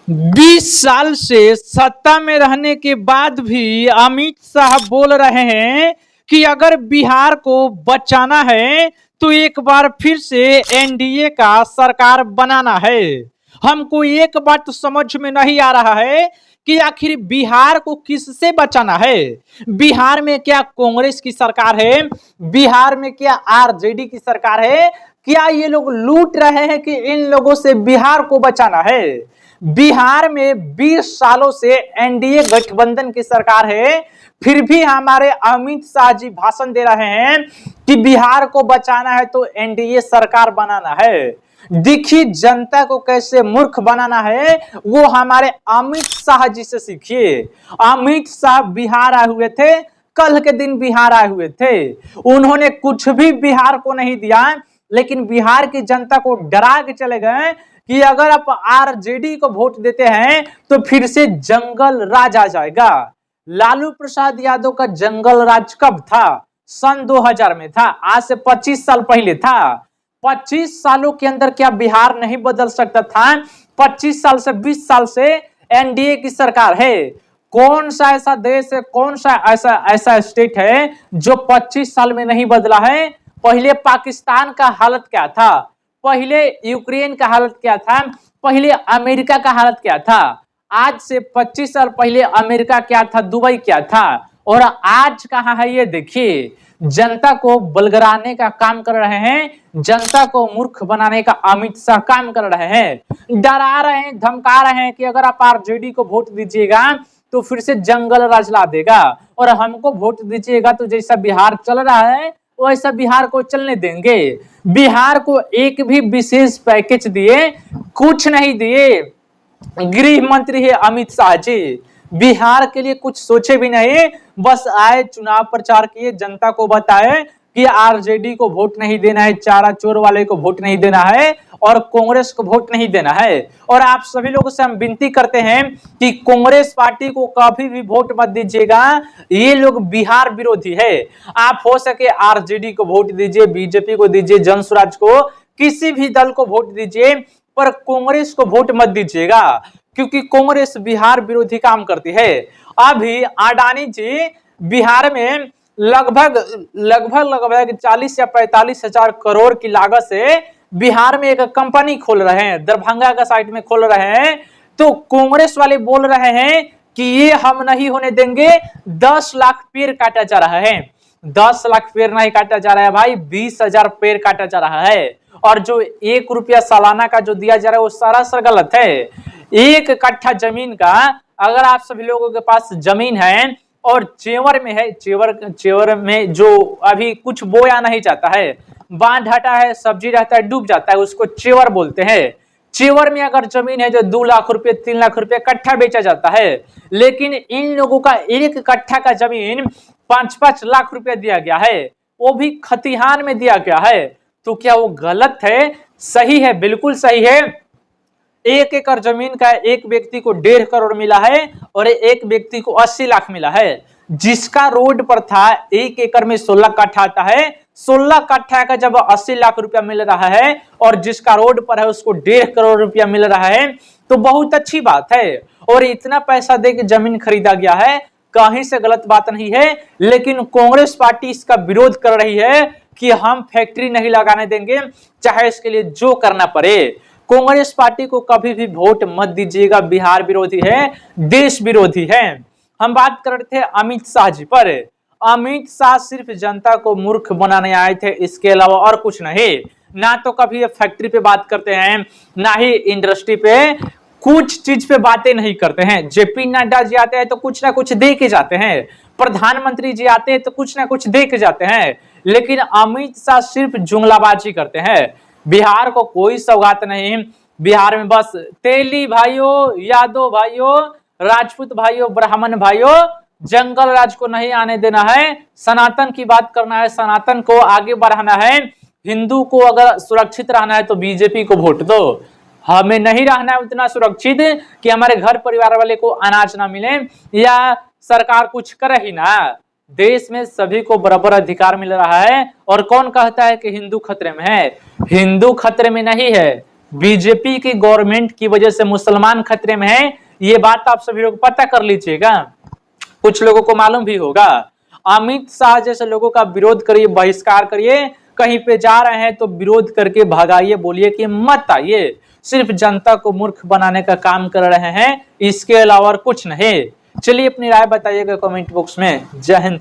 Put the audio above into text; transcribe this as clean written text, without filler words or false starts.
20 साल से सत्ता में रहने के बाद भी अमित शाह बोल रहे हैं कि अगर बिहार को बचाना है तो एक बार फिर से एनडीए का सरकार बनाना है। हमको एक बात समझ में नहीं आ रहा है कि आखिर बिहार को किससे बचाना है। बिहार में क्या कांग्रेस की सरकार है? बिहार में क्या आरजेडी की सरकार है? क्या ये लोग लूट रहे हैं कि इन लोगों से बिहार को बचाना है? बिहार में 20 सालों से एनडीए गठबंधन की सरकार है, फिर भी हमारे अमित शाह जी भाषण दे रहे हैं कि बिहार को बचाना है तो एनडीए सरकार बनाना है। देखिए जनता को कैसे मूर्ख बनाना है वो हमारे अमित शाह जी से सीखिए। अमित शाह बिहार आए हुए थे, कल के दिन बिहार आए हुए थे, उन्होंने कुछ भी बिहार को नहीं दिया, लेकिन बिहार की जनता को डरा के चले गए कि अगर आप आरजेडी को वोट देते हैं तो फिर से जंगल राज आ जाएगा। लालू प्रसाद यादव का जंगल राज कब था? सन 2000 में था, आज से 25 साल पहले था। 25 सालों के अंदर क्या बिहार नहीं बदल सकता था? 25 साल से 20 साल से एनडीए की सरकार है। कौन सा ऐसा देश है, कौन सा ऐसा ऐसा स्टेट है जो 25 साल में नहीं बदला है? पहले पाकिस्तान का हालत क्या था, पहले यूक्रेन का हालत क्या था, पहले अमेरिका का हालत क्या था? आज से 25 साल पहले अमेरिका क्या था, दुबई क्या था, और आज कहां है ये देखिए। जनता को बलगराने का काम कर रहे हैं, जनता को मूर्ख बनाने का अमित शाह काम कर रहे हैं, डरा रहे हैं, धमका रहे हैं कि अगर आप आरजेडी को वोट दीजिएगा तो फिर से जंगल राज ला देगा, और हमको वोट दीजिएगा तो जैसा बिहार चल रहा है वैसा बिहार को चलने देंगे। बिहार को एक भी विशेष पैकेज दिए कुछ नहीं दिए। गृह मंत्री है अमित शाह जी, बिहार के लिए कुछ सोचे भी नहीं, बस आए चुनाव प्रचार किए, जनता को बताए कि आरजेडी को वोट नहीं देना है, चारा चोर वाले को वोट नहीं देना है, और कांग्रेस को वोट नहीं देना है। और आप सभी लोगों से हम विनती करते हैं कि कांग्रेस पार्टी को कभी भी वोट मत दीजिएगा, ये लोग बिहार विरोधी है। आप हो सके आरजेडी को वोट दीजिए, बीजेपी को दीजिए, जनसुराज को, किसी भी दल को वोट दीजिए, पर कांग्रेस को वोट मत दीजिएगा, क्योंकि कांग्रेस बिहार विरोधी काम करती है। अभी अडानी जी बिहार में लगभग लगभग लगभग 40 या 45 हजार करोड़ की लागत से बिहार में एक कंपनी खोल रहे हैं, दरभंगा का साइड में खोल रहे हैं। तो कांग्रेस वाले बोल रहे हैं कि ये हम नहीं होने देंगे। 10 लाख पेड़ काटा जा रहा है, 10 लाख पेड़ नहीं काटा जा रहा है भाई, 20,000 पेड़ काटा जा रहा है। और जो 1 रुपया सालाना का जो दिया जा रहा है वो सरासर गलत है। 1 कट्ठा जमीन का, अगर आप सभी लोगों के पास जमीन है और चेवर में है, चेवर में जो अभी कुछ बोया नहीं जाता है, बांध हटा है, सब्जी रहता है, डूब जाता है, उसको चेवर बोलते हैं। चेवर में अगर जमीन है जो 2 लाख रुपए 3 लाख रुपए कट्ठा बेचा जाता है, लेकिन इन लोगों का 1 कट्ठा का जमीन 5-5 लाख रुपए दिया गया है, वो भी खतिहान में दिया गया है। तो क्या वो गलत है? सही है, बिल्कुल सही है। 1 एकड़ जमीन का एक व्यक्ति को 1.5 करोड़ मिला है और एक व्यक्ति को 80 लाख मिला है। जिसका रोड पर था 1 एकड़ में 16 कट्ठा आता है, 16 कट्ठा का जब 80 लाख रुपया मिल रहा है और जिसका रोड पर है उसको 1.5 करोड़ रुपया मिल रहा है, तो बहुत अच्छी बात है। और इतना पैसा दे के जमीन खरीदा गया है, कहीं से गलत बात नहीं है। लेकिन कांग्रेस पार्टी इसका विरोध कर रही है कि हम फैक्ट्री नहीं लगाने देंगे, चाहे इसके लिए जो करना पड़े। कांग्रेस पार्टी को कभी भी वोट मत दीजिएगा, बिहार विरोधी है, देश विरोधी है। हम बात कर रहे थे अमित शाह जी पर। अमित शाह सिर्फ जनता को मूर्ख बनाने आए थे, इसके अलावा और कुछ नहीं। ना तो कभी ये फैक्ट्री पे बात करते हैं, ना ही इंडस्ट्री पे, कुछ चीज पे बातें नहीं करते हैं। जेपी नड्डा जी आते हैं तो कुछ ना कुछ दे के जाते हैं, प्रधानमंत्री जी आते हैं तो कुछ ना कुछ दे के जाते हैं, लेकिन अमित शाह सिर्फ जुमलाबाजी करते हैं। बिहार को कोई सौगात नहीं, बिहार में बस तेली भाइयों, यादव भाइयों, राजपूत भाइयों, ब्राह्मण भाइयों, जंगल राज को नहीं आने देना है, सनातन की बात करना है, सनातन को आगे बढ़ाना है। हिंदू को अगर सुरक्षित रहना है तो बीजेपी को वोट दो। हमें नहीं रहना है उतना सुरक्षित कि हमारे घर परिवार वाले को अनाज ना मिले या सरकार कुछ करे ही ना। देश में सभी को बराबर अधिकार मिल रहा है। और कौन कहता है कि हिंदू खतरे में है? हिंदू खतरे में नहीं है, बीजेपी की गवर्नमेंट की वजह से मुसलमान खतरे में है, ये बात आप सभी लोग पता कर लीजिएगा। कुछ लोगों को मालूम भी होगा। अमित शाह जैसे लोगों का विरोध करिए, बहिष्कार करिए, कहीं पे जा रहे हैं तो विरोध करके भगाइए, बोलिए कि मत आइए। सिर्फ जनता को मूर्ख बनाने का काम कर रहे हैं, इसके अलावा कुछ नहीं। चलिए अपनी राय बताइएगा कमेंट बॉक्स में। जय हिंद।